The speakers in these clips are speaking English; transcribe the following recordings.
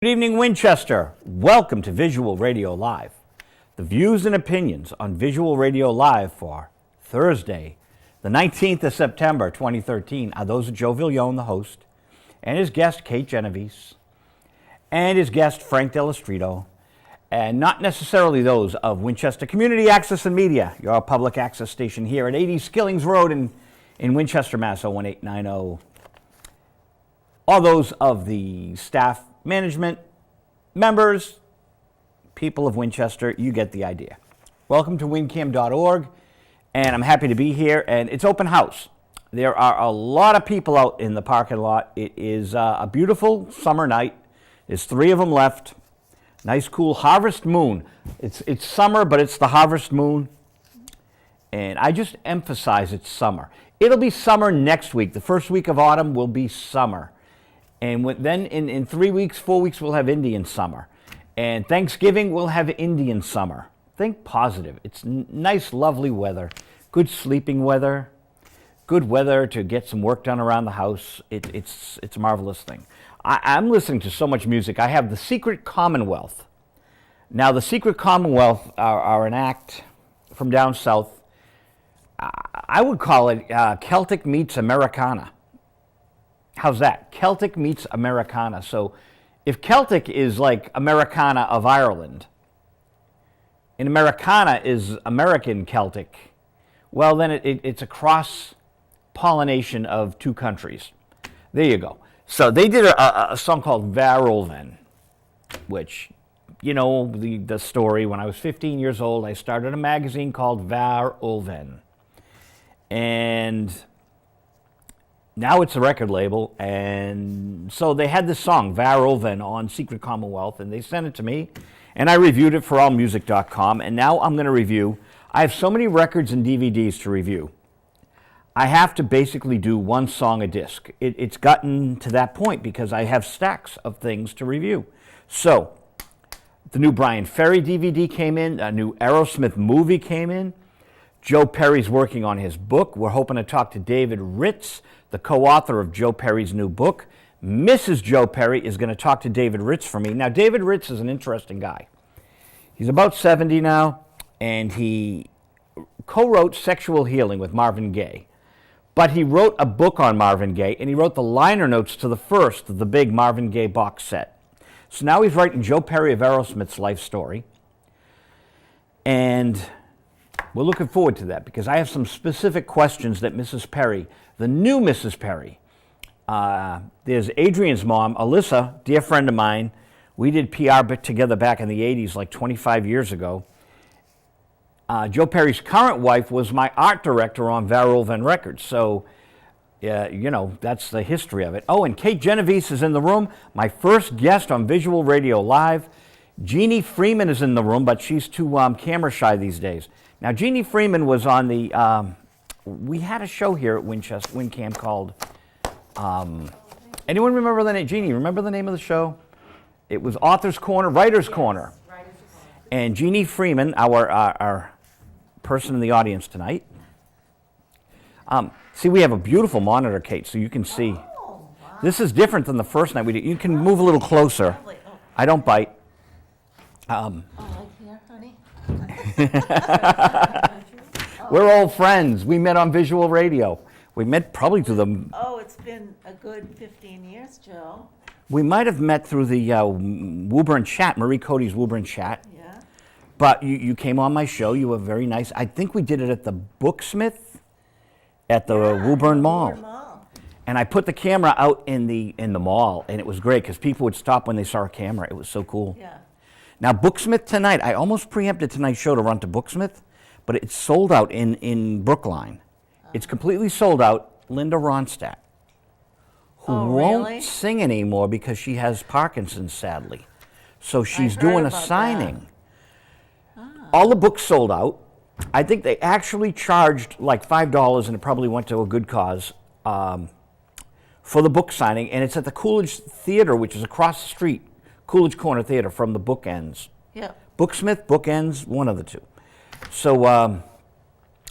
Good evening, Winchester. Welcome to Visual Radio Live. The views and opinions on Visual Radio Live for Thursday, the 19th of September, 2013, are those of Joe Vig, the host, and his guest, Kate Genovese, and his guest, Frank dello Stritto, and not necessarily those of Winchester Community Access and Media, your public access station here at 80 Skillings Road in Winchester, Mass. 01890. All those of the staff, management, members, people of Winchester, you get the idea. Welcome to wincam.org, and I'm happy to be here, and it's open house. There are a lot of people out in the parking lot. It is a beautiful summer night. There's 3 of them left. Nice, cool harvest moon. It's summer, but it's the harvest moon, and I just emphasize it's summer. It'll be summer next week. The first week of autumn will be summer. And then in 3 weeks, 4 weeks, we'll have Indian summer. And Thanksgiving, we'll have Indian summer. Think positive. It's nice, lovely weather. Good sleeping weather. Good weather to get some work done around the house. It's a marvelous thing. I'm listening to so much music. I have The Secret Commonwealth. Now, The Secret Commonwealth are an act from down south. I would call it Celtic meets Americana. How's that? Celtic meets Americana. So if Celtic is like Americana of Ireland, and Americana is American Celtic, well, then it's a cross-pollination of 2 countries. There you go. So they did a song called Varulven, which, you know, the story. When I was 15 years old, I started a magazine called Varulven. And now it's a record label, and so they had this song, Varulven, on Secret Commonwealth, and they sent it to me, and I reviewed it for allmusic.com, and now I'm going to review. I have so many records and DVDs to review. I have to basically do 1 song a disc. It's gotten to that point because I have stacks of things to review. So, the new Brian Ferry DVD came in, a new Aerosmith movie came in, Joe Perry's working on his book. We're hoping to talk to David Ritz, the co-author of Joe Perry's new book. Mrs. Joe Perry is going to talk to David Ritz for me. Now, David Ritz is an interesting guy. He's about 70 now, and he co-wrote Sexual Healing with Marvin Gaye. But he wrote a book on Marvin Gaye, and he wrote the liner notes to the first of the big Marvin Gaye box set. So now he's writing Joe Perry of Aerosmith's life story. And we're looking forward to that because I have some specific questions that Mrs. Perry, the new Mrs. Perry, there's Adrian's mom, Alyssa, dear friend of mine. We did PR together back in the 80s, like 25 years ago. Joe Perry's current wife was my art director on Varulven Records, so, you know, that's the history of it. Oh, and Kate Genovese is in the room, my first guest on Visual Radio Live. Jeannie Freeman is in the room, but she's too camera shy these days. Now, Jeannie Freeman was on the, we had a show here at Winchester, WinCam called, anyone remember the name? Jeannie, remember the name of the show? It was Author's Corner, Writer's Corner. And Jeannie Freeman, our person in the audience tonight. See, we have a beautiful monitor, Kate, so you can see. Oh, wow. This is different than the first night we did. You can move a little closer. Oh. I don't bite. Like here, honey? We're old friends. We met on Visual Radio. We met probably through the... Oh, it's been a good 15 years, Joe. We might have met through the Woburn Chat, Marie Cody's Woburn Chat. Yeah. But you came on my show. You were very nice. I think we did it at the Booksmith at the Woburn Mall. And I put the camera out in the mall, and it was great because people would stop when they saw a camera. It was so cool. Yeah. Now, Booksmith tonight, I almost preempted tonight's show to run to Booksmith, but it's sold out in Brookline. It's completely sold out. Linda Ronstadt, who won't sing anymore because she has Parkinson's, sadly. So she's doing a signing. All the books sold out. I think they actually charged like $5, and it probably went to a good cause for the book signing, and it's at the Coolidge Theater, which is across the street. Coolidge Corner Theater from the Bookends. Yeah. Booksmith, Bookends, one of the two. So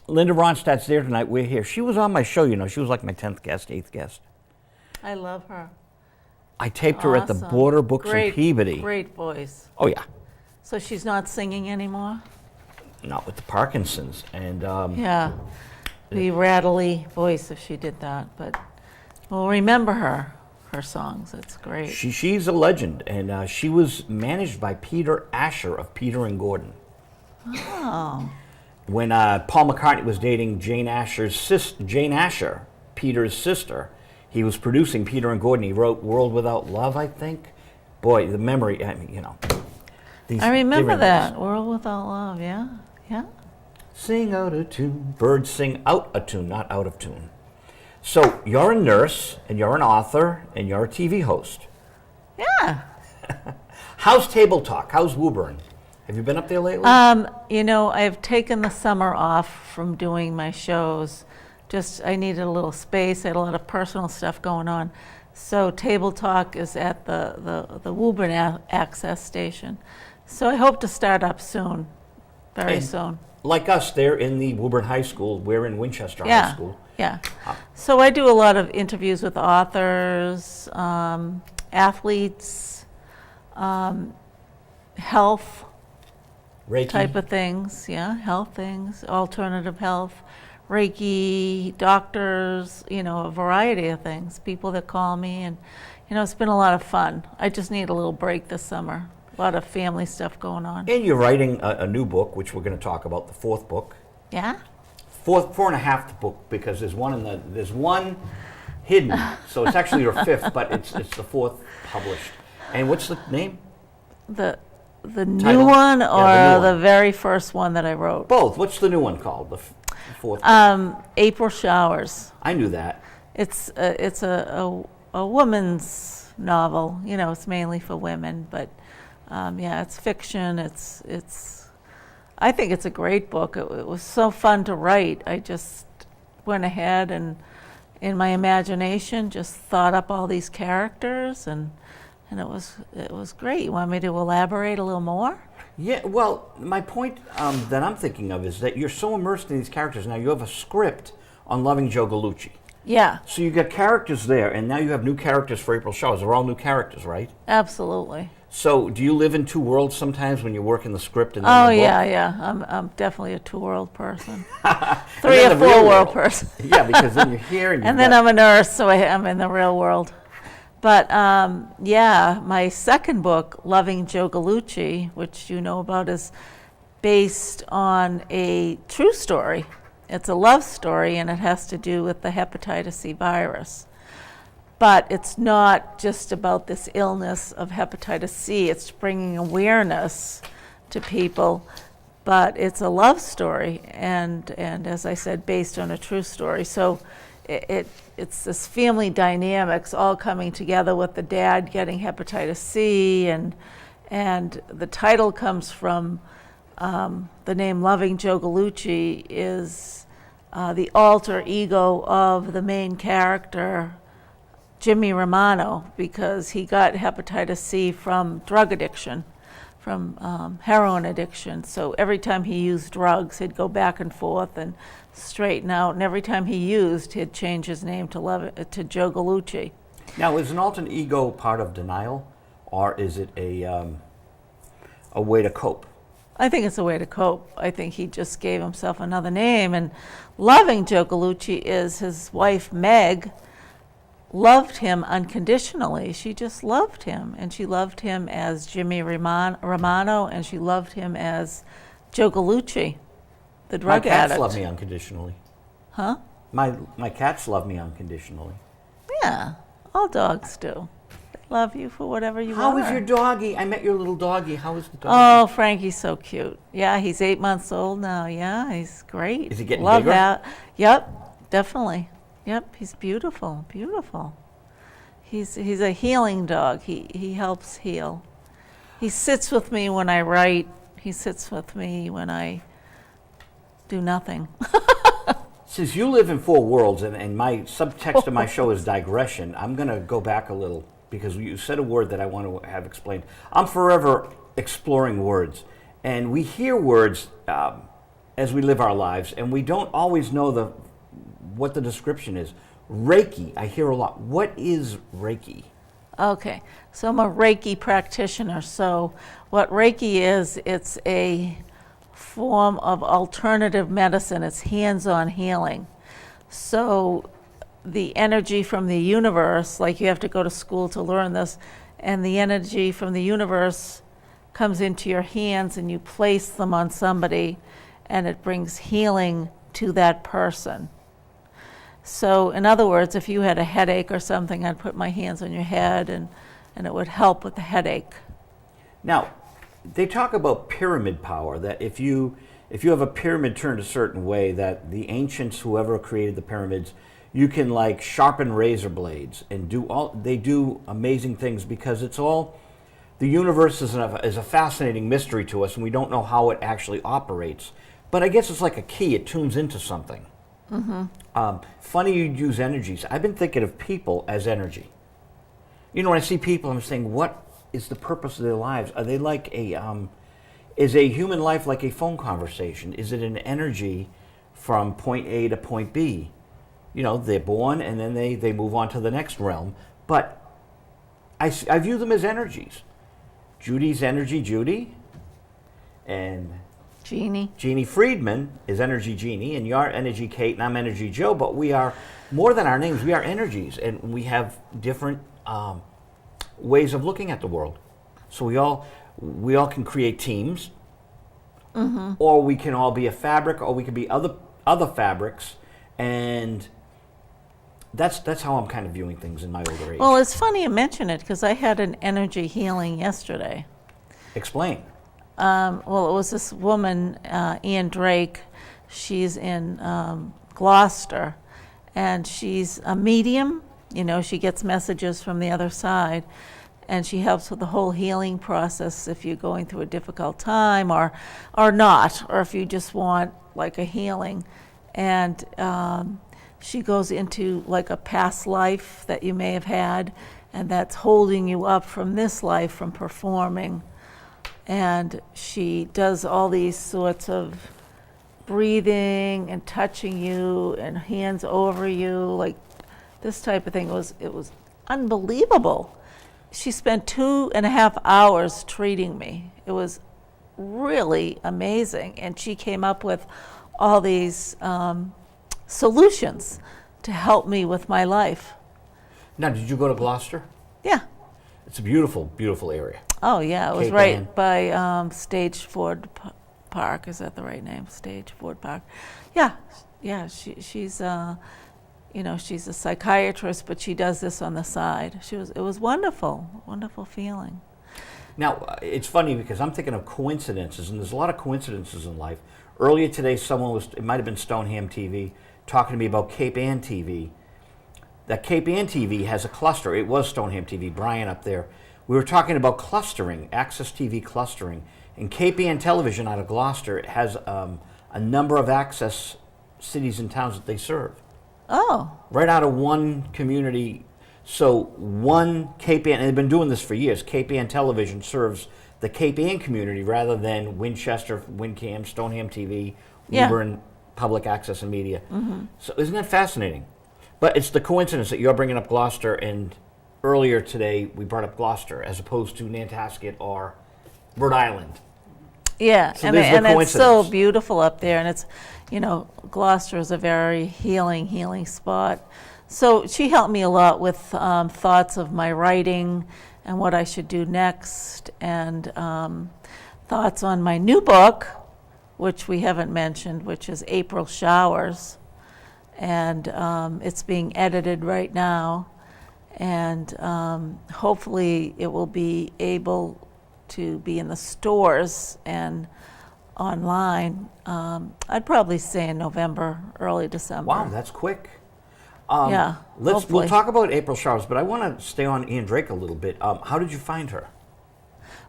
Linda Ronstadt's there tonight. We're here. She was on my show, you know. She was like my 10th guest, 8th guest. I love her. I taped her at the Awesome. Border Books in Great, Peabody. Great voice. Oh, yeah. So she's not singing anymore? Not with the Parkinson's. And Yeah. Be rattly voice if she did that, but we'll remember her songs. It's great. she's a legend. And she was managed by Peter Asher of Peter and Gordon. Oh. When Paul McCartney was dating Jane Asher, Peter's sister, he was producing Peter and Gordon. He wrote World Without Love, I think. Boy, the memory, I mean, I remember that. World Without Love, yeah. Yeah. Sing out a tune. Birds sing out a tune, not out of tune. So you're a nurse, and you're an author, and you're a TV host. Yeah. How's Table Talk? How's Woburn? Have you been up there lately? I've taken the summer off from doing my shows. Just, I needed a little space. I had a lot of personal stuff going on. So Table Talk is at the Woburn Access Station. So I hope to start up soon, very soon. Like us, they're in the Woburn High School. We're in Winchester High School. Yeah. So I do a lot of interviews with authors, athletes, health Reiki. type of things. Yeah, health things, alternative health, Reiki, doctors, a variety of things. People that call me, and it's been a lot of fun. I just need a little break this summer. A lot of family stuff going on. And you're writing a new book, which we're going to talk about, the fourth book. Yeah? Four and a half book, because there's one hidden, so it's actually your fifth, but it's the fourth published. And what's the name? The Title? new one, or Yeah, the new the one. very first one that I wrote? Both. What's the new one called? The fourth. April Showers. I knew that. It's a woman's novel. It's mainly for women, but it's fiction. I think it's a great book. It was so fun to write. I just went ahead and, in my imagination, just thought up all these characters, and it was great. You want me to elaborate a little more? Yeah, well, my point that I'm thinking of is that you're so immersed in these characters. Now you have a script on Loving Joe Gallucci. Yeah, So you got characters there, and now you have new characters for April Showers. They're all new characters, right? absolutely. So do you live in two worlds sometimes when you work in the script and then Oh the book? yeah. I'm definitely a two-world person. And Three then or the real four-world world. person. Yeah, because then you're here and And then I'm a nurse, so I'm in the real world. But my second book, Loving Joe Gallucci, which you know about, is based on a true story. It's a love story, and it has to do with the hepatitis C virus. But it's not just about this illness of hepatitis C. It's bringing awareness to people. But it's a love story, and as I said, based on a true story. So it's this family dynamics all coming together with the dad getting hepatitis C, and the title comes from the name Loving Joe Gallucci is the alter ego of the main character, Jimmy Romano, because he got hepatitis C from drug addiction, from heroin addiction. So every time he used drugs, he'd go back and forth and straighten out, and every time he used, he'd change his name to Joe Gallucci. Now, is an alter ego part of denial, or is it a way to cope? I think it's a way to cope. I think he just gave himself another name. And Loving Joe Gallucci is his wife, Meg, loved him unconditionally. She just loved him. And she loved him as Jimmy Romano, and she loved him as Joe Gallucci, the drug My cats addict. love me unconditionally. Huh? My cats love me unconditionally. Yeah, all dogs do. They love you for whatever you How are. is your doggy? I met your little doggy. How is the doggy? Oh, Frankie's so cute. Yeah, he's 8 months old now. Yeah, he's great. Is he getting Love bigger? that. Yep, definitely. Yep, he's beautiful, beautiful. He's a healing dog. He helps heal. He sits with me when I write. He sits with me when I do nothing. Since you live in four worlds, and my subtext of my show is digression, I'm going to go back a little because you said a word that I want to have explained. I'm forever exploring words, and we hear words as we live our lives, and we don't always know what the description is. Reiki, I hear a lot. What is Reiki? Okay, so I'm a Reiki practitioner. So what Reiki is, it's a form of alternative medicine. It's hands-on healing. So the energy from the universe, like you have to go to school to learn this, and the energy from the universe comes into your hands and you place them on somebody and it brings healing to that person. So in other words, if you had a headache or something, I'd put my hands on your head and it would help with the headache. Now, they talk about pyramid power, that if you have a pyramid turned a certain way, that the ancients, whoever created the pyramids, you can like sharpen razor blades and they do amazing things, because it's all, the universe is a fascinating mystery to us and we don't know how it actually operates. But I guess it's like a key, it tunes into something. Funny you'd use energies. I've been thinking of people as energy. You know, when I see people, I'm saying, what is the purpose of their lives? Are they like is a human life like a phone conversation? Is it an energy from point A to point B? You know, they're born and then they move on to the next realm. But I view them as energies. Judy's energy, Judy, and Jeannie Friedman is energy Jeannie, and you're energy Kate, and I'm energy Joe, but we are more than our names. We are energies, and we have different ways of looking at the world. So we all can create teams, or we can all be a fabric, or we can be other fabrics, and that's how I'm kind of viewing things in my older age. Well, it's funny you mention it, because I had an energy healing yesterday. Explain. Well, it was this woman, Ann Drake. She's in Gloucester, and she's a medium. You know, she gets messages from the other side, and she helps with the whole healing process if you're going through a difficult time or not, or if you just want like a healing. And she goes into like a past life that you may have had, and that's holding you up from this life from performing. And she does all these sorts of breathing and touching you and hands over you, like this type of thing. It was unbelievable. She spent 2.5 hours treating me. It was really amazing. And she came up with all these solutions to help me with my life. Now, did you go to Gloucester? Yeah. It's a beautiful, beautiful area. Oh, yeah. It was Cape right Ann. by Stage Ford Park. Is that the right name? Stage Ford Park. Yeah. Yeah. She's, she's a psychiatrist, but she does this on the side. It was wonderful, wonderful feeling. Now, it's funny because I'm thinking of coincidences, and there's a lot of coincidences in life. Earlier today, it might have been Stoneham TV, talking to me about Cape Ann TV. That Cape Ann TV has a cluster. It was Stoneham TV, Brian up there. We were talking about clustering, Access TV clustering. And Cape Ann Television out of Gloucester has a number of access cities and towns that they serve. Oh. Right out of one community. So one Cape Ann, and they've been doing this for years, Cape Ann Television serves the Cape Ann community rather than Winchester, Windcam, Stoneham TV, Woburn, Public Access and Media. So isn't that fascinating? But it's the coincidence that you're bringing up Gloucester, and earlier today we brought up Gloucester as opposed to Nantasket or Rhode Island. Yeah, So and there's the it's so coincidence. beautiful up there, and it's, Gloucester is a very healing spot. So she helped me a lot with thoughts of my writing and what I should do next, and thoughts on my new book, which we haven't mentioned, which is April Showers. And it's being edited right now, and hopefully it will be able to be in the stores and online. I'd probably say in November, early December. Wow, that's quick. Yeah, We'll hopefully. talk about April Showers, but I want to stay on Ann Drake a little bit. How did you find her?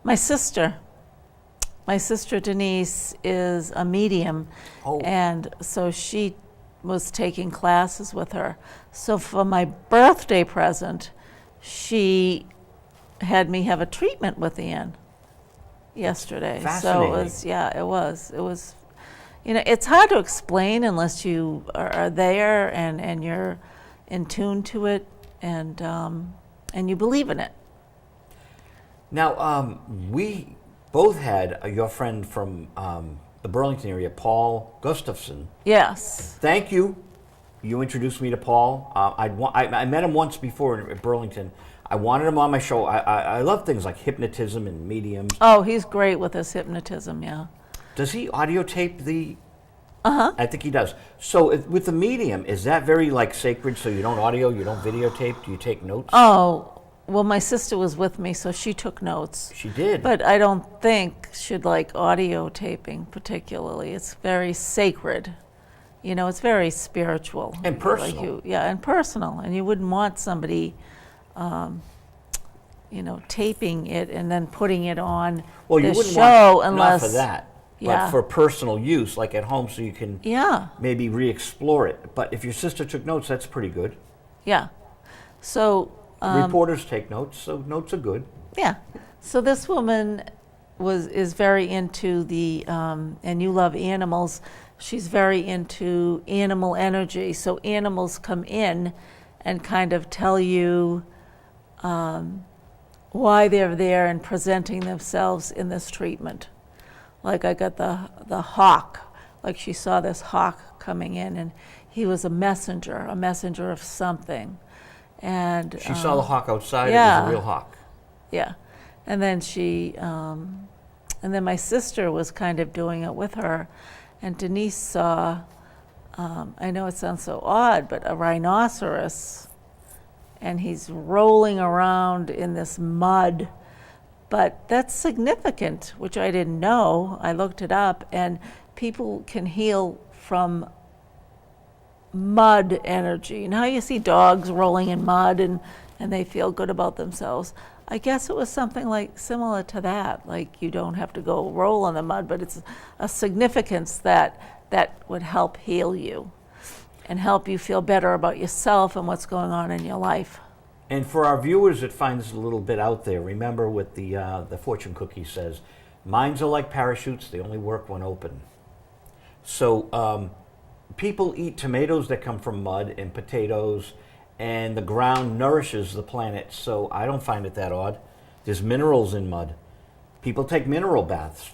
My sister Denise is a medium, and so she was taking classes with her. So for my birthday present, she had me have a treatment with Ann yesterday. Fascinating. So it was, it's hard to explain unless you are there and you're in tune to it. And and you believe in it. Now, we both had your friend from the Burlington area, Paul Gustafson. Yes. Thank you. You introduced me to Paul. I met him once before in Burlington. I wanted him on my show. I love things like hypnotism and mediums. Oh, he's great with his hypnotism, yeah. Does he audio tape the... I think he does. So with the medium, is that very like sacred? So you don't audio, you don't videotape? Do you take notes? Oh, well, my sister was with me, so she took notes. She did. But I don't think she'd like audio taping particularly. It's very sacred. You know, it's very spiritual. And personal. And personal. And you wouldn't want somebody, taping it and then putting it on Well, you the wouldn't show want unless... not for that. Yeah. But for personal use, like at home, so you can maybe re-explore it. But if your sister took notes, that's pretty good. Yeah. So... reporters take notes, so notes are good. Yeah. So this woman is very into the, and you love animals, she's very into animal energy. So animals come in and kind of tell you why they're there and presenting themselves in this treatment. Like I got the hawk, like she saw this hawk coming in and he was a messenger of something. And she saw the hawk outside. Yeah. It was a real hawk. Yeah, and then and then my sister was kind of doing it with her, and Denise saw. I know it sounds so odd, but a rhinoceros, and he's rolling around in this mud. But that's significant, which I didn't know. I looked it up, and people can heal from mud energy. And how you see dogs rolling in mud and they feel good about themselves. I guess it was something like similar to that. Like you don't have to go roll in the mud, but it's a significance that would help heal you and help you feel better about yourself and what's going on in your life. And for our viewers that find this a little bit out there, remember what the fortune cookie says, minds are like parachutes, they only work when open. So people eat tomatoes that come from mud and potatoes, and the ground nourishes the planet, so I don't find it that odd. There's minerals in mud. People take mineral baths.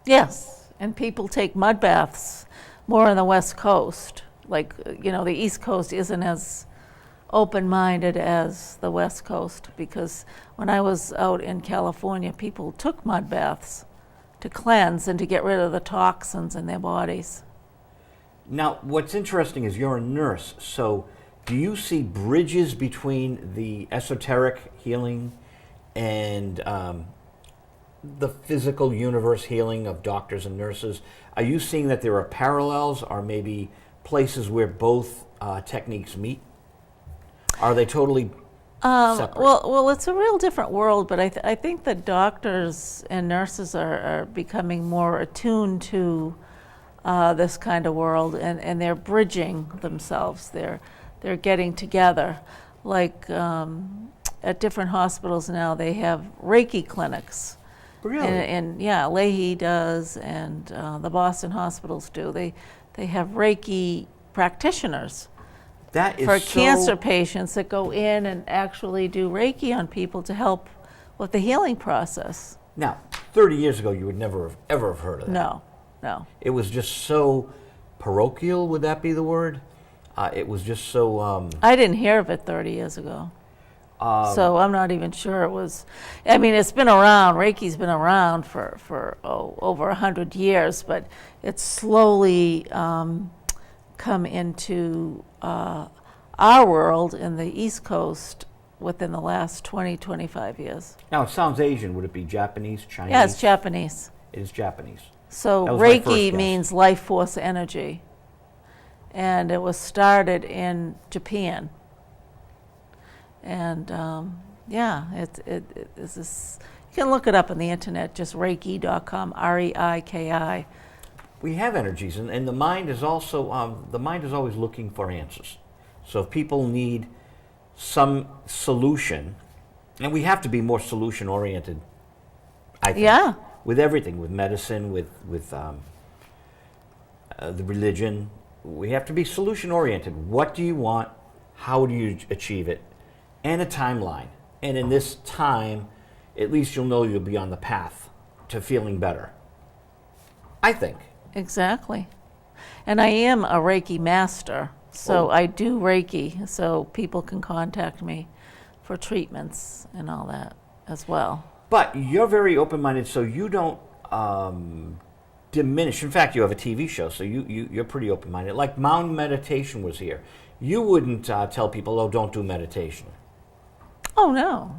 Yes, and people take mud baths more on the West Coast. Like, the East Coast isn't as open-minded as the West Coast, because when I was out in California, people took mud baths to cleanse and to get rid of the toxins in their bodies. Now, what's interesting is you're a nurse, so do you see bridges between the esoteric healing and the physical universe healing of doctors and nurses? Are you seeing that there are parallels or maybe places where both techniques meet? Are they totally separate? Well, it's a real different world, but I think that doctors and nurses are becoming more attuned to this kind of world, and they're bridging themselves. They're getting together. Like at different hospitals now, they have Reiki clinics. Really? And Leahy does, and the Boston hospitals do. They have Reiki practitioners. That is for so... cancer patients that go in and actually do Reiki on people to help with the healing process. Now, 30 years ago, you would never have ever have heard of that. No. It was just so parochial, would that be the word? It was just so... I didn't hear of it 30 years ago. So I'm not even sure it was... I mean, it's been around. Reiki's been around for over 100 years, but it's slowly come into our world in the East Coast within the last 20, 25 years. Now, it sounds Asian. Would it be Japanese, Chinese? Yeah, it's Japanese. It is Japanese. So That was my first Reiki guess. means life force energy. And it was started in Japan. And it is this, you can look it up on the internet, just reiki.com, Reiki. We have energies, and the mind is also the mind is always looking for answers. So if people need some solution, and we have to be more solution oriented, I think. Yeah. With everything, with medicine, with the religion, we have to be solution oriented. What do you want? How do you achieve it? And a timeline. And in this time, at least you'll know you'll be on the path to feeling better. I think. Exactly. And I am a Reiki master, so I do Reiki, so people can contact me for treatments and all that as well. But you're very open-minded, so you don't diminish. In fact, you have a TV show, so you're pretty open-minded. Like Mountain Meditation was here. You wouldn't tell people, oh, don't do meditation. Oh, no.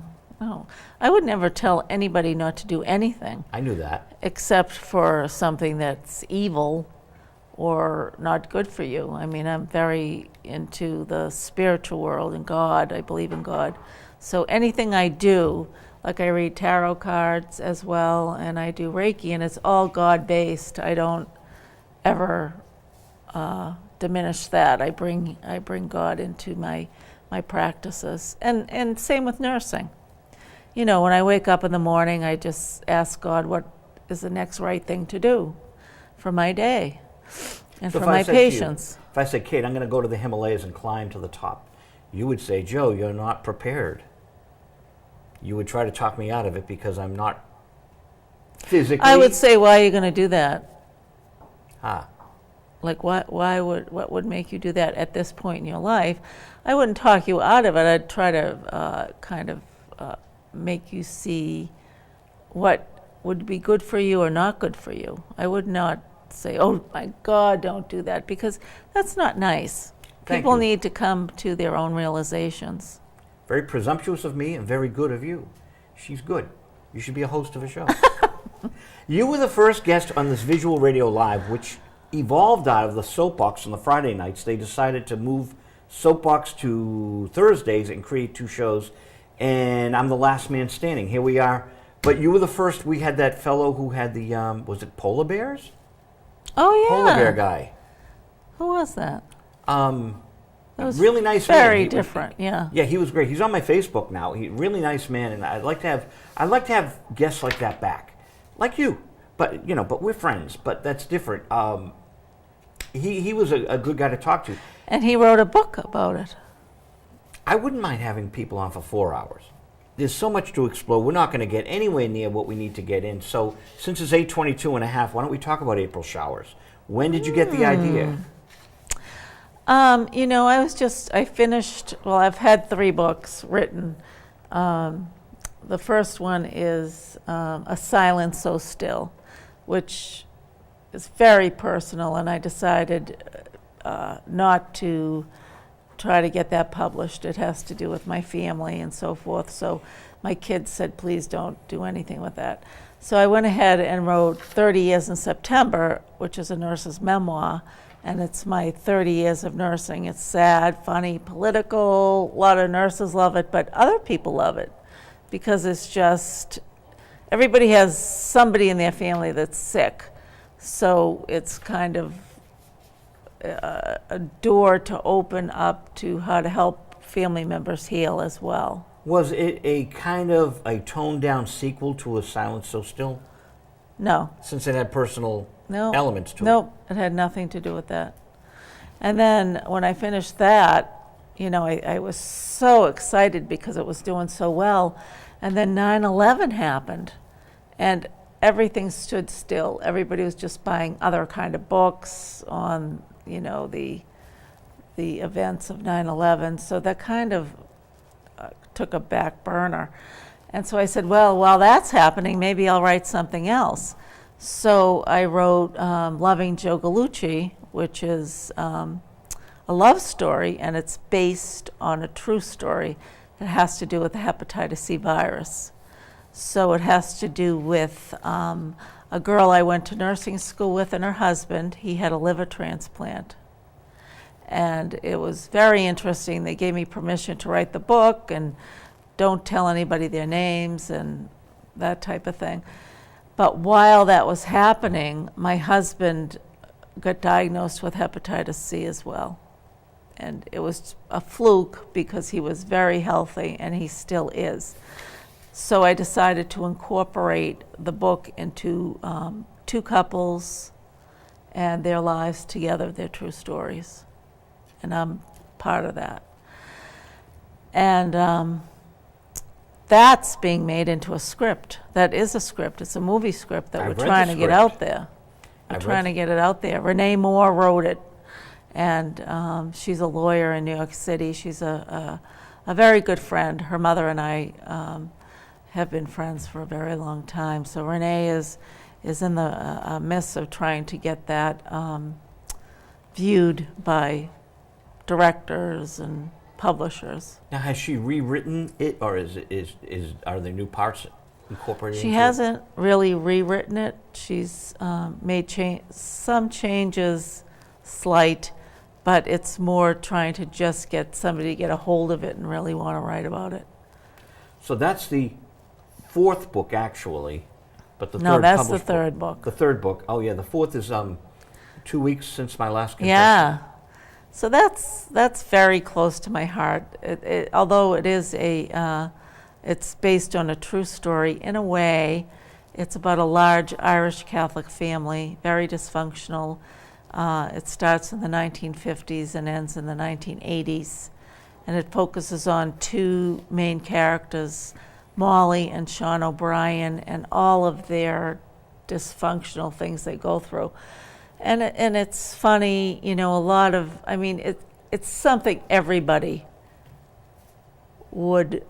I would never tell anybody not to do anything. I knew that. Except for something that's evil or not good for you. I mean, I'm very into the spiritual world and God. I believe in God. So anything I do, like I read tarot cards as well, and I do Reiki, and it's all God-based. I don't ever diminish that. I bring God into my practices. And same with nursing. You know, when I wake up in the morning, I just ask God what is the next right thing to do for my day and So for if I my said to you, patients. if I said, Kate, I'm going to go to the Himalayas and climb to the top, you would say, Joe, you're not prepared. You would try to talk me out of it because I'm not physically. I would say, why are you going to do that? Ah, Like, what would make you do that at this point in your life? I wouldn't talk you out of it. I'd try to kind of make you see what would be good for you or not good for you. I would not say, oh my God, don't do that, because that's not nice. Thank People you. need to come to their own realizations. very presumptuous of me and very good of you. She's good. You should be a host of a show. You were the first guest on this Visual Radio Live, which evolved out of the Soapbox on the Friday nights. They decided to move Soapbox to Thursdays and create two shows, and I'm the last man standing. Here we are. But you were the first. We had that fellow who had the, was it polar bears? Oh, yeah. Polar bear guy. Who was that? That was really nice man. Very He was- different, yeah. Yeah, he was great. He's on my Facebook now. Really nice man, and I'd like to have guests like that back, like you. But but we're friends. But that's different. He was a good guy to talk to. And he wrote a book about it. I wouldn't mind having people on for 4 hours. There's so much to explore. We're not going to get anywhere near what we need to get in. So since it's 8:22 and a half, why don't we talk about April showers? When did you get the idea? I finished, I've had 3 books written. The first one is A Silence So Still, which is very personal, and I decided not to try to get that published. It has to do with my family and so forth. So my kids said, please don't do anything with that. So I went ahead and wrote 30 Years in September, which is a nurse's memoir, and it's my 30 years of nursing. It's sad, funny, political. A lot of nurses love it, but other people love it because it's just, everybody has somebody in their family that's sick. So it's kind of a door to open up to how to help family members heal as well. Was it a kind of a toned-down sequel to A Silence So Still? No. Since it had personal No. elements to it. Nope, it had nothing to do with that. And then when I finished that, I was so excited because it was doing so well. And then 9/11 happened, and everything stood still. Everybody was just buying other kind of books on, the events of 9/11. So that kind of took a back burner. And so I said, well, while that's happening, maybe I'll write something else. So I wrote Loving Joe Gallucci, which is a love story, and it's based on a true story that has to do with the hepatitis C virus. So it has to do with a girl I went to nursing school with and her husband. He had a liver transplant. And it was very interesting. They gave me permission to write the book and don't tell anybody their names and that type of thing. But while that was happening, my husband got diagnosed with hepatitis C as well. And it was a fluke because he was very healthy and he still is. So I decided to incorporate the book into 2 couples and their lives together, their true stories. And I'm part of that. And that's being made into a script. That is a script. It's a movie script that I've we're read trying the to get script. out there. We're I've trying read- to get it out there. Renee Moore wrote it, and she's a lawyer in New York City. She's a very good friend. Her mother and I have been friends for a very long time. So Renee is in the midst of trying to get that viewed by directors and publishers. Now, has she rewritten it, or are there new parts incorporated She into hasn't really rewritten it. She's made some changes, slight, but it's more trying to just get somebody to get a hold of it and really want to write about it. it? So that's the fourth book, actually, but the No, third that's the published third book. The third book. Oh, yeah, the fourth is 2 weeks since my last confession. Yeah. So that's very close to my heart. Although it is it's based on a true story in a way. It's about a large Irish Catholic family, very dysfunctional. It starts in the 1950s and ends in the 1980s, and it focuses on two main characters, Molly and Sean O'Brien, and all of their dysfunctional things they go through. And it's funny, a lot of, it's something everybody would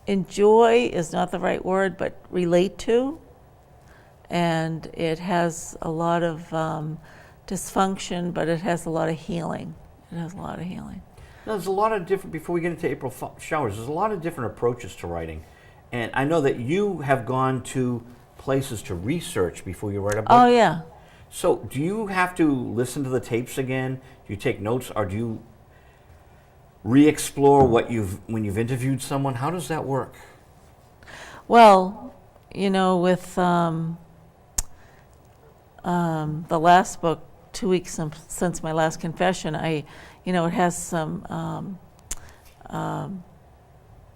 enjoy is not the right word, but relate to. And it has a lot of dysfunction, but it has a lot of healing. Now, there's a lot of different, before we get into April Showers, there's a lot of different approaches to writing. And I know that you have gone to places to research before you write a book. Oh, yeah. So do you have to listen to the tapes again? Do you take notes, or do you re-explore when you've interviewed someone? How does that work? Well, with the last book, 2 weeks since my last confession, it has some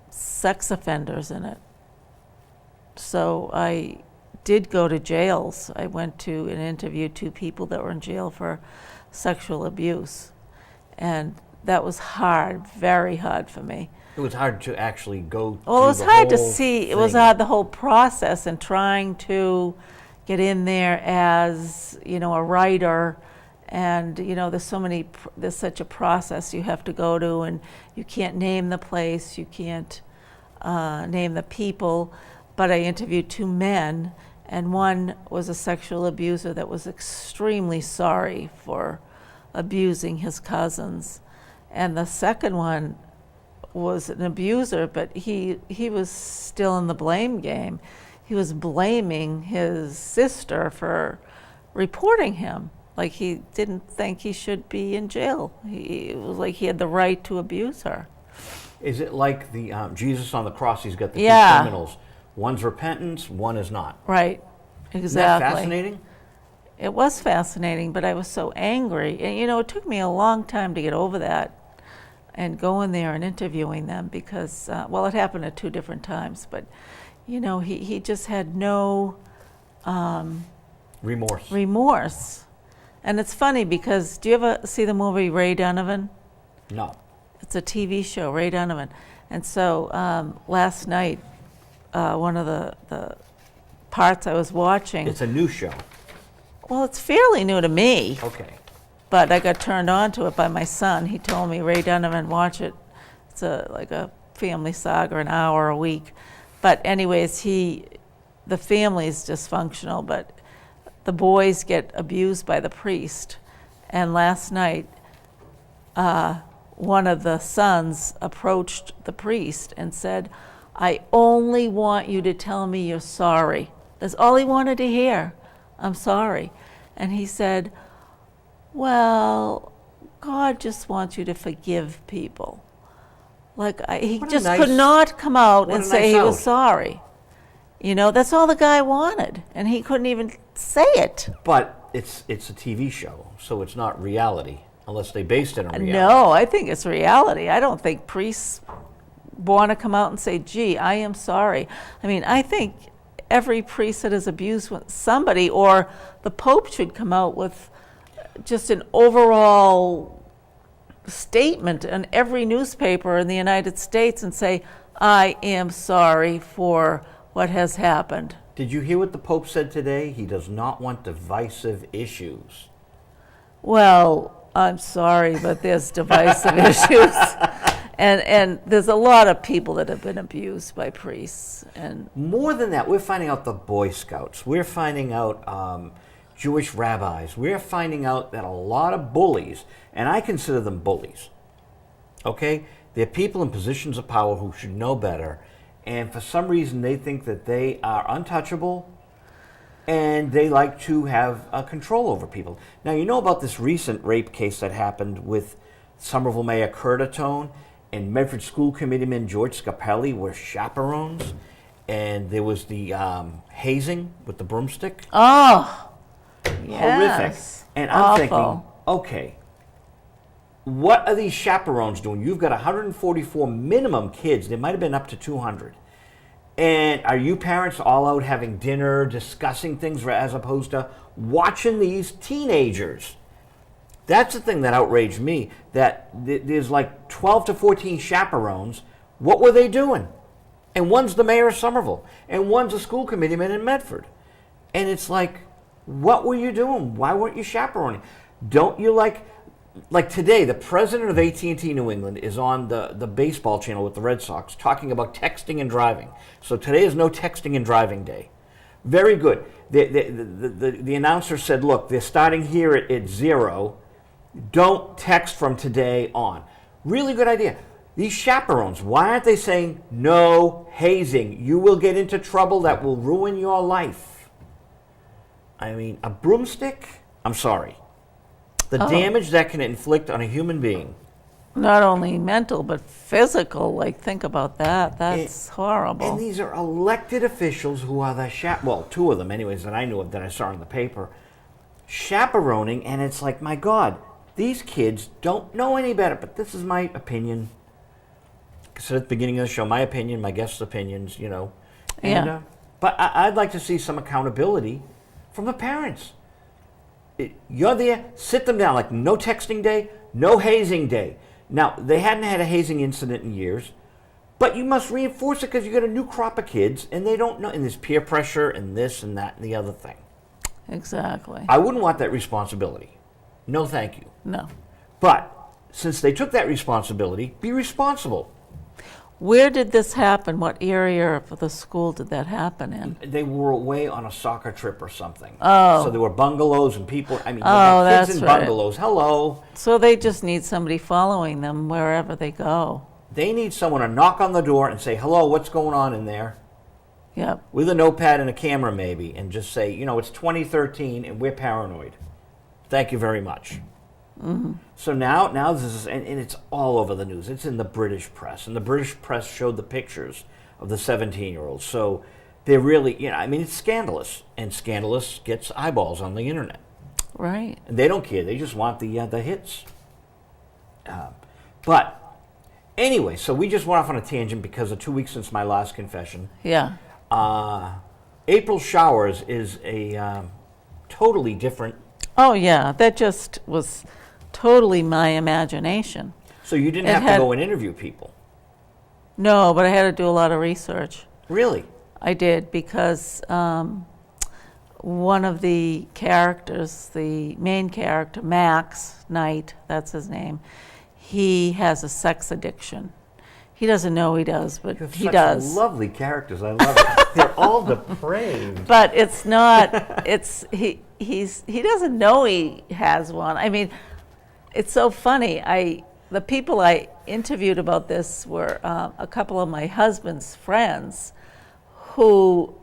sex offenders in it. So I did go to jails. I went to and interviewed 2 people that were in jail for sexual abuse. And that was hard, very hard for me. It was hard to actually go Well, it was through hard the to whole see. It was thing. hard, the whole process, and trying to get in there as, a writer. And, there's such a process you have to go to, and you can't name the place, you can't name the people. But I interviewed 2 men, and one was a sexual abuser that was extremely sorry for abusing his cousins. And the second one was an abuser, but he was still in the blame game. He was blaming his sister for reporting him. Like he didn't think he should be in jail. It was like he had the right to abuse her. Is it like the Jesus on the cross? He's got the Yeah. 2 criminals. One's repentance, one is not. Right, Isn't exactly. that fascinating? It was fascinating, but I was so angry. And, it took me a long time to get over that and go in there and interviewing them because, it happened at 2 different times. But, he just had no remorse. And it's funny because, do you ever see the movie Ray Donovan? No. It's a TV show, Ray Donovan. And so last night, one of the parts I was watching. It's a new show. Well, it's fairly new to me, Okay. but I got turned on to it by my son. He told me, Ray Donovan, watch it. It's like a family saga, an hour a week. But anyways, the family is dysfunctional, but the boys get abused by the priest. And last night, one of the sons approached the priest and said, I only want you to tell me you're sorry. That's all he wanted to hear. I'm sorry. And he said, well, God just wants you to forgive people. He What a just nice- could not come out what and a say nice he was out. sorry. That's all the guy wanted. And he couldn't even say it. But it's a TV show, so it's not reality, unless they based it on reality. No, I think it's reality. I don't think priests want to come out and say, gee, I am sorry. I think every priest that has abused somebody, or the Pope should come out with just an overall statement in every newspaper in the United States and say, I am sorry for what has happened. Did you hear what the Pope said today? He does not want divisive issues. Well, I'm sorry, but there's divisive issues. And there's a lot of people that have been abused by priests. And more than that, we're finding out the Boy Scouts. We're finding out Jewish rabbis. We're finding out that a lot of bullies, and I consider them bullies, okay? They're people in positions of power who should know better, and for some reason they think that they are untouchable, and they like to have control over people. Now, you know about this recent rape case that happened with Somerville Mayor Curtatone and Medford School Committeeman George Scapelli were chaperones, and there was the hazing with the broomstick. oh, Horrific. yes. And I'm Awful. thinking, okay, what are these chaperones doing? You've got 144 minimum kids. There might have been up to 200. And are you parents all out having dinner, discussing things, as opposed to watching these teenagers? That's the thing that outraged me, that there's like 12 to 14 chaperones. What were they doing? And one's the mayor of Somerville, and one's a school committeeman in Medford. And it's like, what were you doing? Why weren't you chaperoning? Don't you like today, the president of AT&T New England is on the baseball channel with the Red Sox talking about texting and driving. So today is no texting and driving day. Very good. The announcer said, look, they're starting here at 0. Don't text from today on. Really good idea. These chaperones, why aren't they saying no hazing? You will get into trouble that will ruin your life. I mean, a broomstick? I'm sorry. The damage that can inflict on a human being. Not only mental, but physical. Like, think about that. That's horrible. And these are elected officials who are well, 2 of them anyways that I knew of that I saw in the paper, chaperoning, and it's like, my God, these kids don't know any better. But this is my opinion. I said at the beginning of the show, my opinion, my guests' opinions, you know. And, Yeah. But I'd like to see some accountability from the parents. You're there, sit them down, like no texting day, no hazing day. Now, they hadn't had a hazing incident in years, but you must reinforce it because you got a new crop of kids and they don't know, and there's peer pressure and this and that and the other thing. Exactly. I wouldn't want that responsibility. No, thank you. No. But since they took that responsibility, be responsible. Where did this happen? What area of the school did that happen in? They were away on a soccer trip or something. Oh. So there were bungalows and people, I mean, you Oh, got kids that's in right. bungalows. Hello. So they just need somebody following them wherever they go. They need someone to knock on the door and say, hello, what's going on in there? Yep. With a notepad and a camera maybe, and just say, you know, it's 2013 and we're paranoid. Thank you very much. Mm-hmm. So now this is, and it's all over the news. It's in the British press, and the British press showed the pictures of the 17-year-olds. So they're really, you know, I mean, it's scandalous, and scandalous gets eyeballs on the internet. Right. And they don't care. They just want the hits. But anyway, so we just went off on a tangent because of 2 weeks since my last confession. Yeah. April showers is a totally different. Oh, yeah. That just was totally my imagination. So you didn't It have had- to go and interview people. No, but I had to do a lot of research. Really? I did because one of the characters, the main character, Max Knight, that's his name, he has a sex addiction. He doesn't know he does, but You have he such does. lovely characters. I love it. They're all depraved. But it's not, he doesn't know he has one. I mean, it's so funny. The people I interviewed about this were a couple of my husband's friends who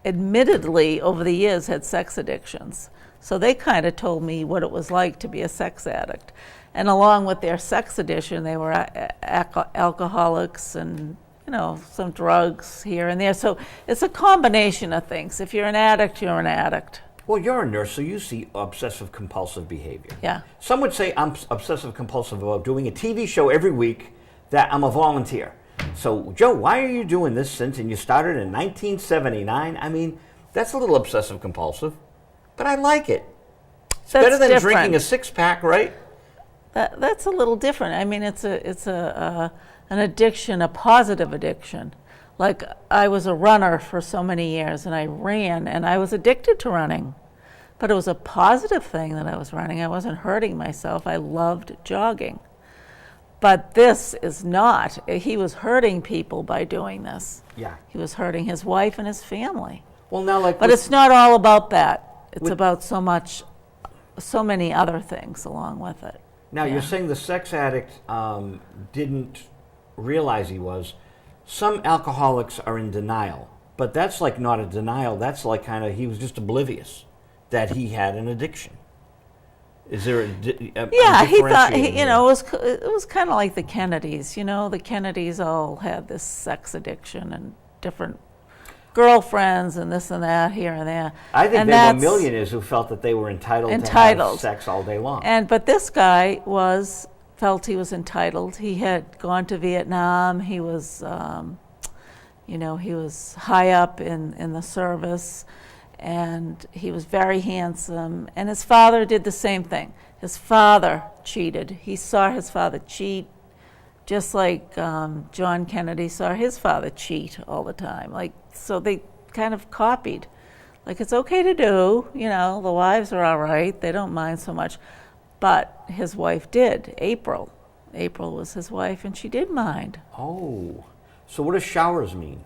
admittedly over the years had sex addictions. So they kind of told me what it was like to be a sex addict. And along with their sex addiction, they were alcoholics and, you know, some drugs here and there. So it's a combination of things. If you're an addict, you're an addict. Well, you're a nurse, so you see obsessive compulsive behavior. Yeah. Some would say I'm obsessive compulsive about doing a TV show every week that I'm a volunteer. So, Joe, why are you doing this since, and you started in 1979? I mean, that's a little obsessive compulsive, but I like it. It's That's better than different. drinking a 6-pack, right? That's a little different. I mean, it's a an addiction, a positive addiction. Like, I was a runner for so many years, and I ran, and I was addicted to running. But it was a positive thing that I was running. I wasn't hurting myself. I loved jogging. But this is not. He was hurting people by doing this. Yeah. He was hurting his wife and his family. Well, now, like, But it's not all about that. It's about so many other things along with it. Now, you're saying the sex addict didn't realize he was. Some alcoholics are in denial, but that's like not a denial. That's like kind of, he was just oblivious that he had an addiction. Is there a he thought, differentiating it was kind of like the Kennedys. The Kennedys all had this sex addiction and different girlfriends and this and that here and there. I think there were millionaires who felt that they were entitled to have sex all day long. But this guy felt he was entitled. He had gone to Vietnam. He was, he was high up in the service, and he was very handsome. And his father did the same thing. His father cheated. He saw his father cheat, just like John Kennedy saw his father cheat all the time. So they kind of copied. Like, it's okay to do, the wives are all right. They don't mind so much. But his wife did, April. April was his wife, and she did mind. Oh, so what does showers mean?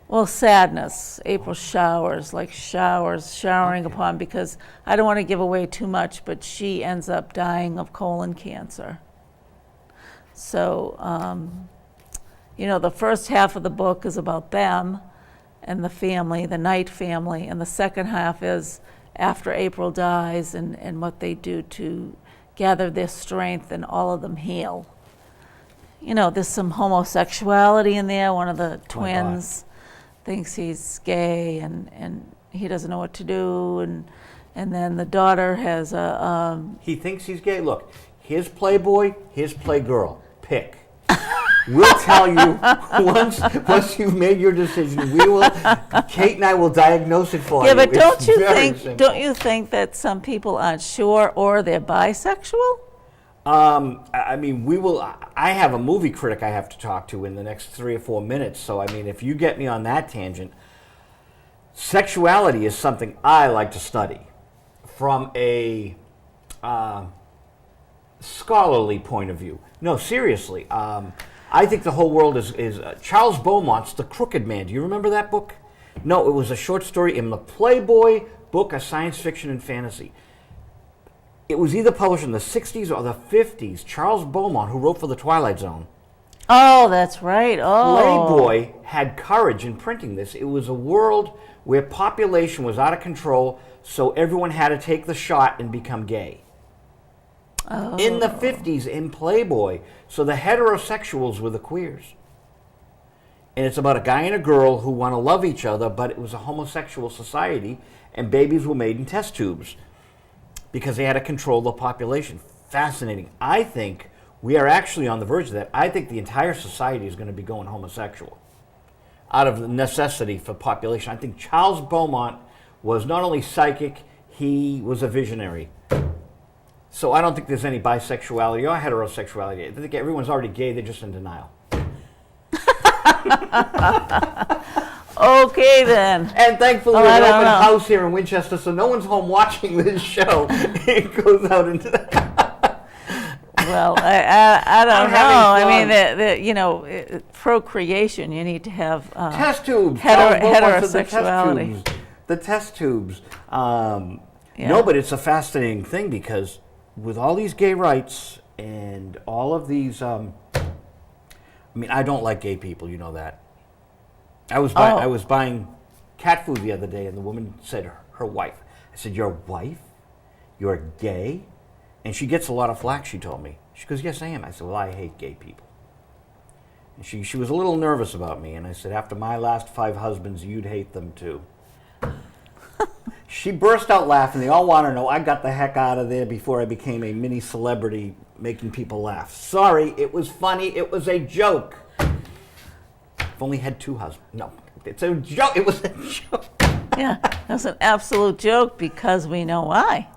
Well, sadness. April showers, like showering upon, because I don't want to give away too much, but she ends up dying of colon cancer. So, the first half of the book is about them and the family, the Knight family, and the second half is after April dies and what they do to gather their strength and all of them heal. There's some homosexuality in there. One of the twins thinks he's gay and he doesn't know what to do. And then the daughter has a... He thinks he's gay? Look, here's Playboy, here's Playgirl. Pick. We'll tell you once you've made your decision. Kate and I will diagnose it for you. Yeah, but don't Simple. you think that some people aren't sure or they're bisexual? We will. I have a movie critic I have to talk to in the next 3 or 4 minutes. So, if you get me on that tangent, sexuality is something I like to study from a scholarly point of view. No, seriously. I think the whole world is Charles Beaumont's The Crooked Man. Do you remember that book? No, it was a short story in the Playboy book of science fiction and fantasy. It was either published in the 60s or the 50s. Charles Beaumont, who wrote for The Twilight Zone. Oh, that's right. Oh. Playboy had courage in printing this. It was a world where population was out of control, so everyone had to take the shot and become gay. Oh. In the 50s, in Playboy, so the heterosexuals were the queers. And it's about a guy and a girl who want to love each other, but it was a homosexual society, and babies were made in test tubes because they had to control the population. Fascinating. I think we are actually on the verge of that. I think the entire society is going to be going homosexual out of the necessity for population. I think Charles Beaumont was not only psychic, he was a visionary. So I don't think there's any bisexuality or heterosexuality. I think everyone's already gay, they're just in denial. Okay, then. And thankfully, we're an open house here in Winchester, so no one's home watching this show. It goes out into the... Well, I don't know. Procreation, you need to have... test tubes. Heterosexuality. The test tubes. No, but it's a fascinating thing because with all these gay rights and all of these... I don't like gay people, you know that. I was buying cat food the other day, and the woman said her wife. I said, "Your wife? You're gay?" And she gets a lot of flack, she told me. She goes, "Yes, I am." I said, "Well, I hate gay people." And she was a little nervous about me, and I said, "After my last 5 husbands, you'd hate them too." She burst out laughing. They all want to know I got the heck out of there before I became a mini celebrity making people laugh. Sorry, it was funny. It was a joke. I've only had 2 husbands. No, it's a joke. It was a joke. Yeah, that's an absolute joke because we know why.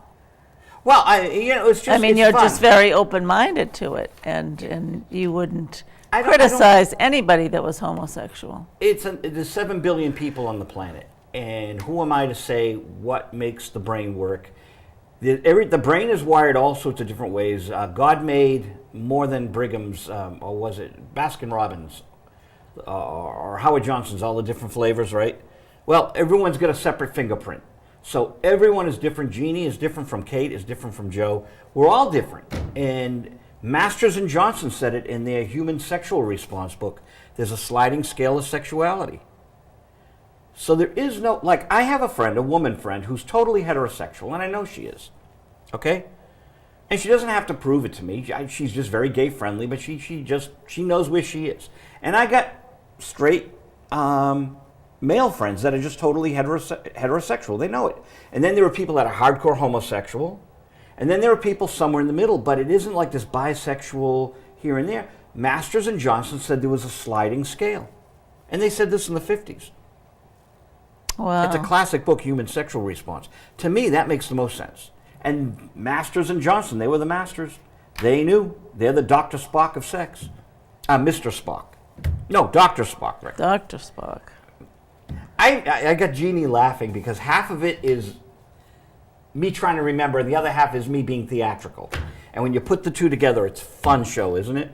Well, it's just. you're fun. just very open-minded to it, and you wouldn't criticize anybody that was homosexual. There's 7 billion people on the planet, and who am I to say what makes the brain work? The brain is wired all sorts of different ways. God made more than Brigham's, or was it Baskin Robbins, or Howard Johnson's, all the different flavors, right? Well, everyone's got a separate fingerprint. So everyone is different. Jeannie is different from Kate, is different from Joe. We're all different. And Masters and Johnson said it in their Human Sexual Response book. There's a sliding scale of sexuality. So there is no, like, I have a friend, a woman friend, who's totally heterosexual, and I know she is, okay? And she doesn't have to prove it to me. She's just very gay friendly, but she knows where she is. And I got straight male friends that are just totally heterosexual. They know it. And then there are people that are hardcore homosexual, and then there are people somewhere in the middle, but it isn't like this bisexual here and there. Masters and Johnson said there was a sliding scale. And they said this in the 50s. Wow. It's a classic book, Human Sexual Response. To me, that makes the most sense. And Masters and Johnson, they were the masters. They knew. They're the Dr. Spock of sex. Mr. Spock. No, Dr. Spock. Right? Dr. Spock. I got Jeannie laughing because half of it is me trying to remember, and the other half is me being theatrical. And when you put the two together, it's a fun show, isn't it?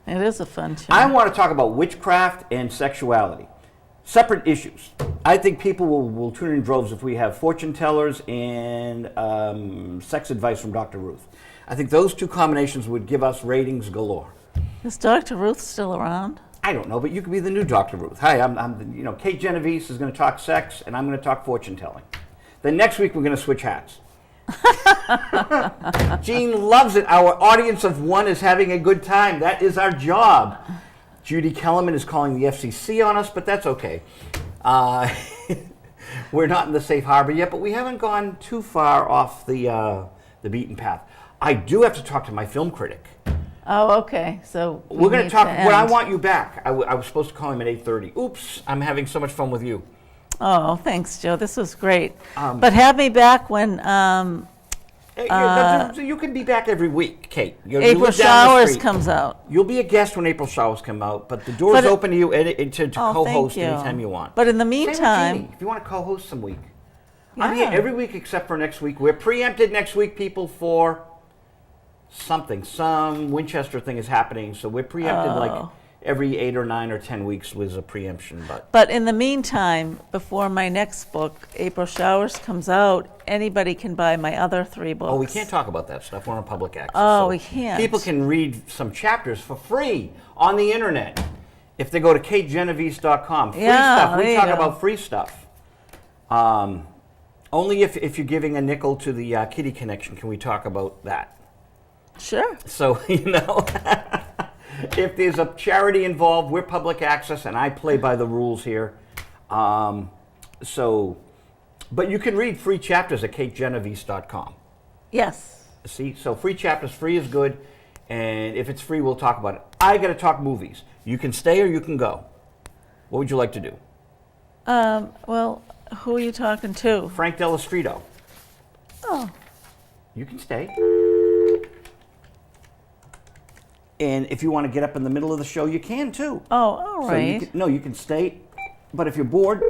It is a fun show. I want to talk about witchcraft and sexuality. Separate issues. I think people will tune in droves if we have fortune tellers and sex advice from Dr. Ruth. I think those two combinations would give us ratings galore. Is Dr. Ruth still around? I don't know, but you could be the new Dr. Ruth. Hi, I'm Kate Genovese is going to talk sex, and I'm going to talk fortune telling. Then next week we're going to switch hats. Jean loves it. Our audience of one is having a good time. That is our job. Judy Kellerman is calling the FCC on us, but that's okay. We're not in the safe harbor yet, but we haven't gone too far off the beaten path. I do have to talk to my film critic. Oh, okay. So we're going to talk. When I want you back, I was supposed to call him at 8:30. Oops! I'm having so much fun with you. Oh, thanks, Joe. This was great. But have me back when you can be back every week, Kate. April Showers comes out. You'll be a guest when April Showers come out, but the door is open to you to co-host anytime you want. But in the meantime, if you want to co-host some week, I'm here every week except for next week. We're preempted next week, people, for something. Some Winchester thing is happening, so we're preempted like every 8 or 9 or 10 weeks was a preemption. But in the meantime, before my next book, April Showers, comes out, anybody can buy my other 3 books. Oh, we can't talk about that stuff. We're on public access. Oh, so we can't. People can read some chapters for free on the internet if they go to kategenovese.com. Free stuff. We talk about free stuff. Only if you're giving a nickel to the Kitty Connection can we talk about that. Sure. So, if there's a charity involved, we're public access, and I play by the rules here. But you can read free chapters at kategenovese.com. Yes. See, so free chapters, free is good, and if it's free, we'll talk about it. I got to talk movies. You can stay or you can go. What would you like to do? Well, who are you talking to? Frank dello Stritto. Oh. You can stay. And if you want to get up in the middle of the show, you can too. Oh, all right. You can stay. But if you're bored,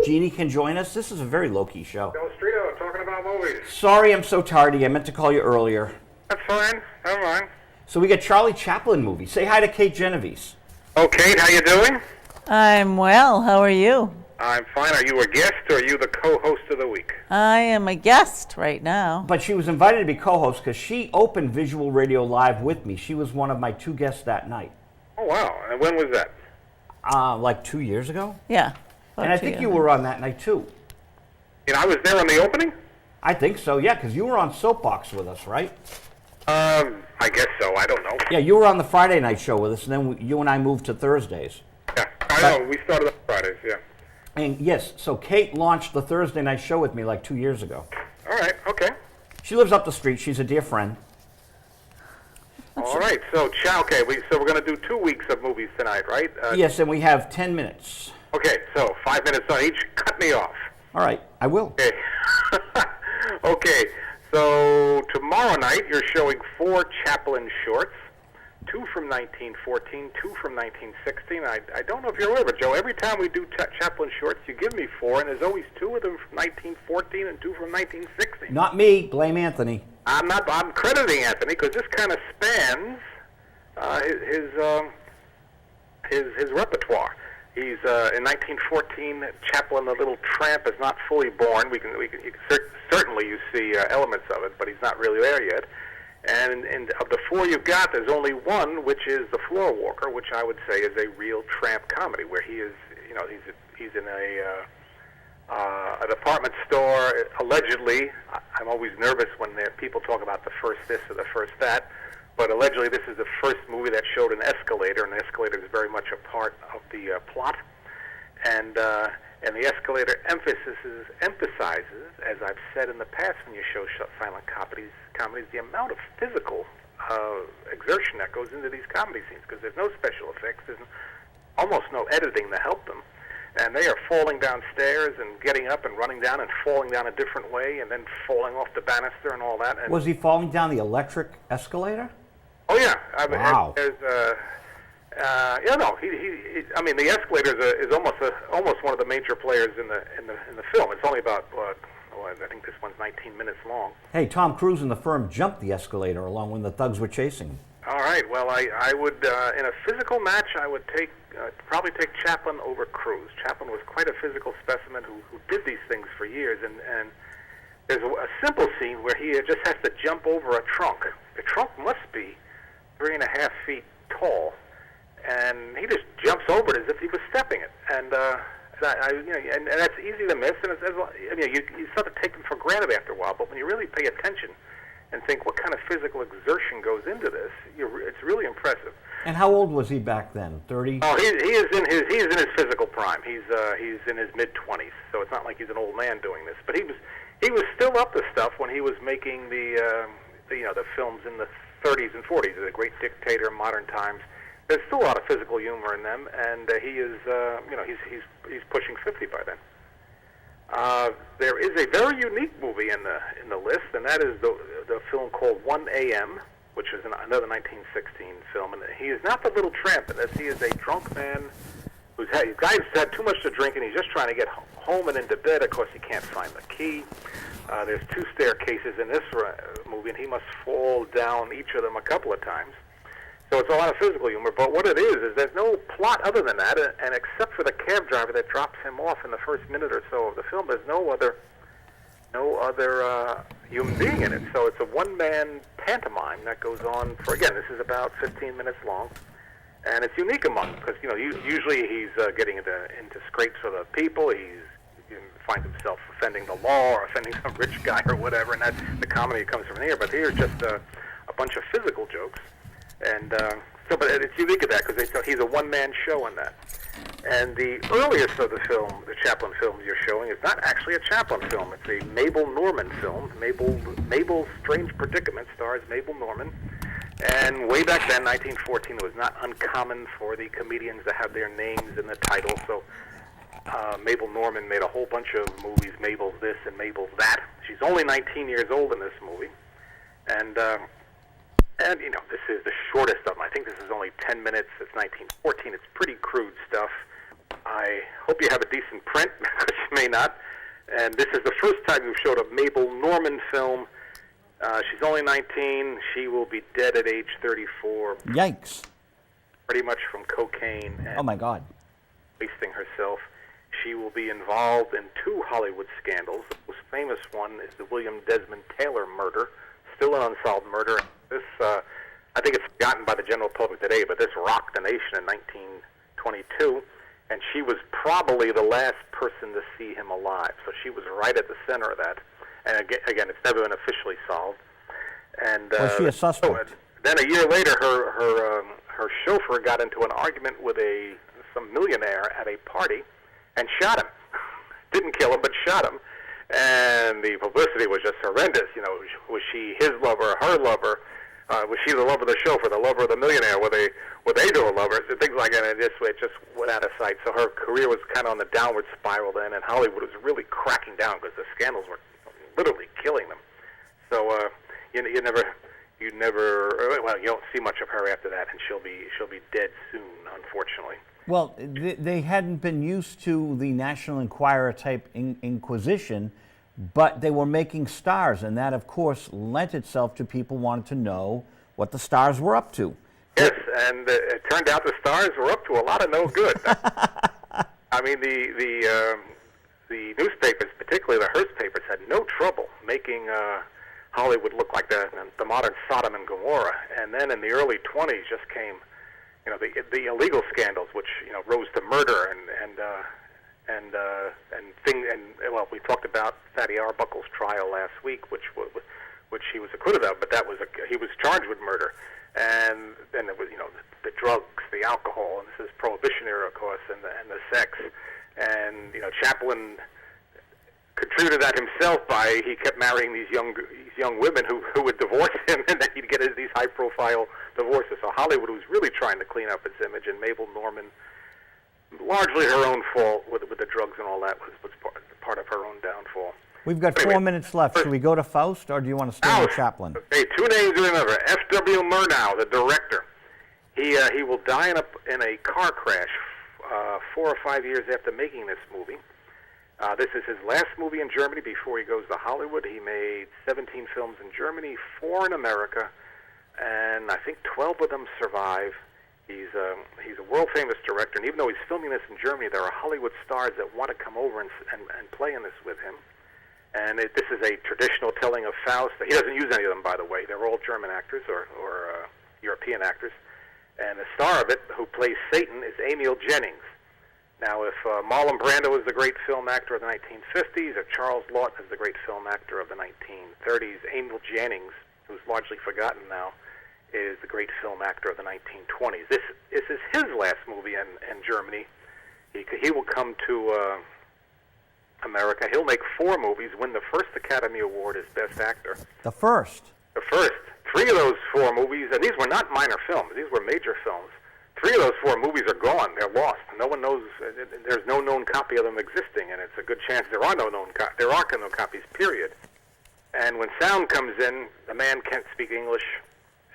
Jeannie can join us. This is a very low-key show. Dello Stritto, talking about movies. Sorry I'm so tardy. I meant to call you earlier. That's fine. Never mind. So we got Charlie Chaplin movie. Say hi to Kate Genovese. Oh, Kate, how you doing? I'm well. How are you? I'm fine. Are you a guest or are you the co-host of the week? I am a guest right now. But she was invited to be co-host because she opened Visual Radio Live with me. She was one of my 2 guests that night. Oh, wow. And when was that? Like 2 years ago. Yeah. And I think you were on that night too. And I was there on the opening? I think so, yeah, because you were on Soapbox with us, right? I guess so. I don't know. Yeah, you were on the Friday night show with us, and then you and I moved to Thursdays. Yeah, I know. We started on Fridays, yeah. And yes, so Kate launched the Thursday night show with me like 2 years ago. All right, okay. She lives up the street. She's a dear friend. All right, so we're going to do 2 weeks of movies tonight, right? Yes, and we have 10 minutes. Okay, so 5 minutes on each. Cut me off. All right, I will. Okay. Okay, so tomorrow night you're showing 4 Chaplin shorts. 2 from 1914, 2 from 1916. I don't know if you're aware, but Joe, every time we do Chaplin shorts, you give me 4, and there's always 2 of them from 1914 and 2 from 1916. Not me. Blame Anthony. I'm crediting Anthony because this kind of spans his repertoire. He's in 1914. Chaplin, the Little Tramp, is not fully born. Certainly you see elements of it, but he's not really there yet. And of the 4 you've got, there's only one, which is The Floor Walker, which I would say is a real tramp comedy, where he is, he's in a department store. Allegedly, I'm always nervous when people talk about the first this or the first that, but allegedly this is the first movie that showed an escalator, and the escalator is very much a part of the plot. And the escalator emphasizes, as I've said in the past when you show silent comedies, the amount of physical exertion that goes into these comedy scenes, because there's no special effects, there's almost no editing to help them, and they are falling downstairs and getting up and running down and falling down a different way and then falling off the banister and all that. And was he falling down the electric escalator? Oh yeah, wow. I mean, the escalator is almost one of the major players in the film. It's only about I think this one's 19 minutes long. Hey, Tom Cruise and the firm jumped the escalator along when the thugs were chasing him. All right. Well, I would in a physical match, I would probably take Chaplin over Cruise. Chaplin was quite a physical specimen who did these things for years, and there's a simple scene where he just has to jump over a trunk. The trunk must be 3.5 feet tall, and he just jumps over it as if he was stepping it. And and that's easy to miss, and you start to take them for granted after a while. But when you really pay attention and think what kind of physical exertion goes into this, it's really impressive. And how old was he back then? 30? Oh, he is in his physical prime. He's in his mid-20s, so it's not like he's an old man doing this. But he was still up to stuff when he was making the films in the 30s and 40s, The Great Dictator, Modern Times. There's still a lot of physical humor in them, and he is, he's pushing 50 by then. There is a very unique movie in the list, and that is the film called 1 A.M., which is another 1916 film. And he is not the Little Tramp in this. He is a drunk man who's had too much to drink, and he's just trying to get home and into bed. Of course, he can't find the key. There's 2 staircases in this movie, and he must fall down each of them a couple of times. So it's a lot of physical humor, but what it is there's no plot other than that, and except for the cab driver that drops him off in the first minute or so of the film, there's no other human being in it. So it's a one-man pantomime that goes on for, again, this is about 15 minutes long, and it's unique among them, because usually he's getting into scrapes with other people. He finds himself offending the law or offending some rich guy or whatever, and that's the comedy comes from here. But here's just a bunch of physical jokes. And but it's unique at that because he's a one-man show in that. And the earliest of the Chaplin films you're showing is not actually a Chaplin film. It's a Mabel Normand film. Mabel's Strange Predicament stars Mabel Normand. And way back then, 1914, it was not uncommon for the comedians to have their names in the title. So Mabel Normand made a whole bunch of movies, Mabel's this and Mabel's that. She's only 19 years old in this movie. And this is the shortest of them. I think this is only 10 minutes. It's 1914. It's pretty crude stuff. I hope you have a decent print, because you may not. And this is the first time you've showed a Mabel Normand film. She's only 19. She will be dead at age 34. Yikes. Pretty much from cocaine and oh, my God. wasting herself. She will be involved in 2 Hollywood scandals. The most famous one is the William Desmond Taylor murder, still an unsolved murder. This, I think it's forgotten by the general public today, but this rocked the nation in 1922, and she was probably the last person to see him alive. So she was right at the center of that. And again, it's never been officially solved. And was she a suspect? Then a year later, her chauffeur got into an argument with some millionaire at a party and shot him. Didn't kill him, but shot him. And the publicity was just horrendous. Was she his lover, her lover? Was she the lover of the chauffeur, the lover of the millionaire? Were they dual lovers? And things like that. And it just went out of sight. So her career was kind of on the downward spiral then, and Hollywood was really cracking down because the scandals were literally killing them. So you you don't see much of her after that, and she'll be dead soon, unfortunately. Well, they hadn't been used to the National Enquirer type inquisition, but they were making stars, and that, of course, lent itself to people wanting to know what the stars were up to. Yes, and it turned out the stars were up to a lot of no good. I mean, the newspapers, particularly the Hearst papers, had no trouble making Hollywood look like the modern Sodom and Gomorrah. And then in the early 20s just came, the illegal scandals, which rose to murder well, we talked about Fatty Arbuckle's trial last week, which he was acquitted of, but he was charged with murder. And then there was, the drugs, the alcohol, and this is Prohibition era, of course, and the sex. And, Chaplin contributed that himself by he kept marrying these young women who would divorce him, and then he'd get these high-profile divorces. So Hollywood was really trying to clean up its image, and Mabel Norman, largely her own fault with the drugs and all that, was part of her own downfall. We've got 4 minutes left. Should we go to Faust, or do you want to stay on Chaplin? Okay, 2 names to remember. F.W. Murnau, the director. He will die in a car crash 4 or 5 years after making this movie. This is his last movie in Germany before he goes to Hollywood. He made 17 films in Germany, 4 in America, and I think 12 of them survive. He's a world-famous director, and even though he's filming this in Germany, there are Hollywood stars that want to come over and play in this with him. And this is a traditional telling of Faust. He doesn't use any of them, by the way. They're all German actors or European actors. And the star of it, who plays Satan, is Emil Jennings. Now, if Marlon Brando is the great film actor of the 1950s, or Charles Lawton is the great film actor of the 1930s, Emil Jennings, who's largely forgotten now, is the great film actor of the 1920s. This is his last movie in Germany. He will come to America. He'll make 4 movies, win the first Academy Award as Best Actor. The first? The first. 3 of those 4 movies, and these were not minor films. These were major films. 3 of those 4 movies are gone. They're lost. No one knows. There's no known copy of them existing, and it's a good chance there are no copies, period. And when sound comes in, the man can't speak English,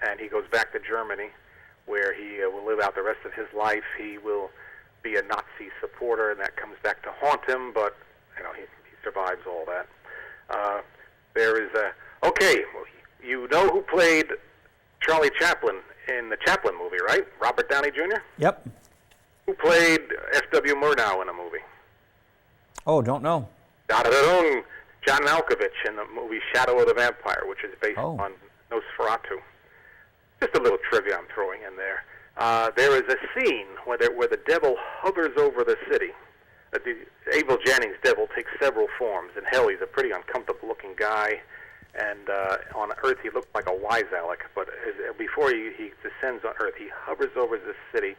and he goes back to Germany, where he will live out the rest of his life. He will be a Nazi supporter, and that comes back to haunt him, but he survives all that. There is you know who played Charlie Chaplin in the Chaplin movie, right? Robert Downey Jr.? Yep. Who played F.W. Murnau in a movie? Oh, don't know. John Malkovich in the movie Shadow of the Vampire, which is based on Nosferatu. Just a little trivia I'm throwing in there. There is a scene where the devil hovers over the city. The Emil Jennings' devil takes several forms. In hell, he's a pretty uncomfortable-looking guy, and on Earth he looked like a wise-aleck. But before he descends on Earth, he hovers over the city.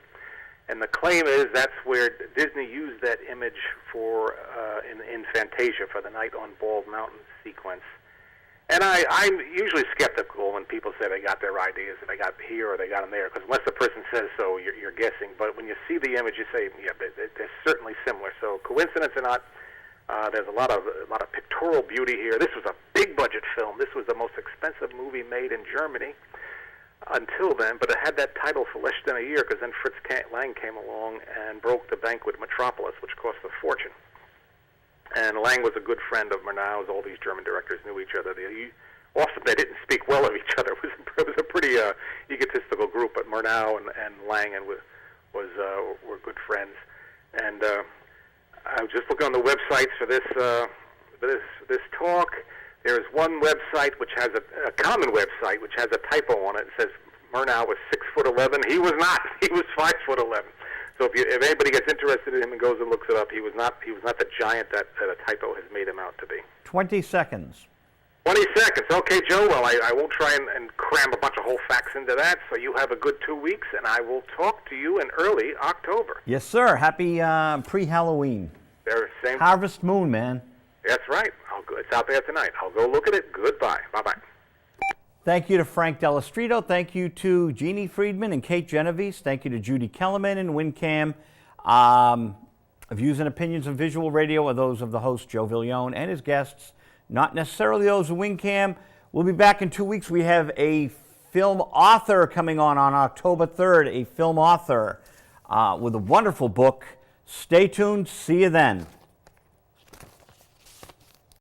And the claim is that's where Disney used that image for in Fantasia for the Night on Bald Mountain sequence. And I'm usually skeptical when people say they got their ideas and they got here or they got them there, because unless the person says so, you're guessing. But when you see the image, you say, yeah, they're certainly similar. So coincidence or not, there's a lot of pictorial beauty here. This was a big budget film. This was the most expensive movie made in Germany until then, but it had that title for less than a year, because then Fritz Lang came along and broke the bank with Metropolis, which cost a fortune. And Lang was a good friend of Murnau's. All these German directors knew each other. Often they didn't speak well of each other. It was a pretty egotistical group, but Murnau and Lang were good friends. And I was just looking on the websites for this talk. There's one website which has a common website which has a typo on it. It says Murnau was 6'11". He was not. He was 5'11". So if anybody gets interested in him and goes and looks it up, he was not the giant that a typo has made him out to be. 20 seconds. 20 seconds. Okay, Joe. Well, I won't try and cram a bunch of whole facts into that. So you have a good 2 weeks, and I will talk to you in early October. Yes, sir. Happy pre-Halloween. Same. Harvest Moon, man. That's right. It's out there tonight. I'll go look at it. Goodbye. Bye-bye. Thank you to Frank Della Stritto. Thank you to Jeannie Friedman and Kate Genovese. Thank you to Judy Kellerman and WinCam. Views and opinions of visual radio are those of the host, Joe Vig, and his guests, not necessarily those of WinCam. We'll be back in 2 weeks. We have a film author coming on October 3rd, a film author with a wonderful book. Stay tuned. See you then.